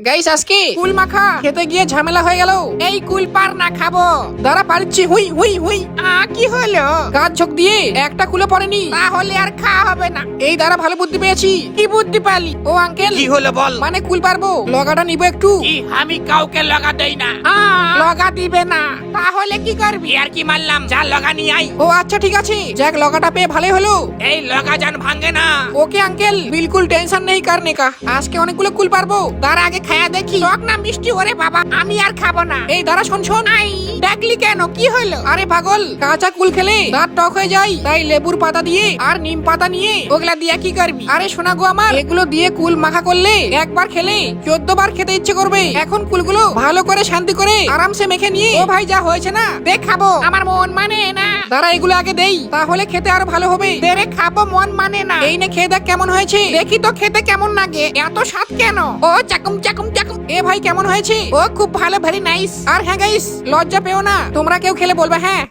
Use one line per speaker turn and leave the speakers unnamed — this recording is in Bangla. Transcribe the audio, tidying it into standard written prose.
গাইস আজকে কুল মাখা খেতে গিয়ে ঝামেলা হয়ে গেল। এই কুল পার না খাবো, দাঁড়া পারছি। হুই হুই হুই। কি হলো? গাছ ঝোঁক দিয়ে একটা কুলে পড়েনি, তাহলে আর খাওয়া হবে না। এই দাঁড়া, ভালো বুদ্ধি পেয়েছি। কি বুদ্ধি পালি? ও আঙ্কেল,
কি হলো বল?
মানে কুল পারবো, লগাটা নিবো একটু।
কি আমি কাউকে লগা দেই না।
লগা দিবে না? তাহলে কি করবি?
আর কি মারলাম, যা লগা নিয়ে আই।
ও আচ্ছা ঠিক আছে, যাক লগাটা পেয়ে ভালোই হলো।
এই লগা জান ভাঙে না।
ওকে আঙ্কেল, বিলকুল টেনশন নেই করনে কা। আজকে অনেকগুলো কুল পারবো, তার আগে খায়া দেখি। টক না মিষ্টি? ওরে বাবা, আমি আর খাবো না। এই দাঁড়া, শোন শোন। দেখলি কেন? কি হলো? আরে পাগল, কাঁচা কুল খেলে দাঁত টক হয়ে যায়, তাই লেবুর পাতা দিয়ে আর নিম পাতা নিয়ে ওগুলা দিয়ে কি করবি? আরে শোনা গো আমার, এগুলো দিয়ে কুল মাখা করলে একবার খেলে 14 বার খেতে ইচ্ছে করবে। এখন কুলগুলো ভালো করে শান্তি করে আরামসে মেখে নিয়ে, ও ভাই যা হয়েছে না, দেখ খাবো। আমার মন মানে না। দাঁড়া, এগুলো আগে দেই, তাহলে খেতে আরো ভালো হবে। দেরে খাবো, মন মানে না। এই নে খেয়ে দেখ কেমন হয়েছে। দেখি তো খেতে কেমন লাগে। এত স্বাদ কেন? ও চাকুম চাকুম চাকুম। এ ভাই কেমন হয়েছে? ও খুব ভালো, ভেরি নাইস। আর হ্যাঁ গাইস, লজ্জা পেও না, তোমরা কেউ খেলে বলবে হ্যাঁ।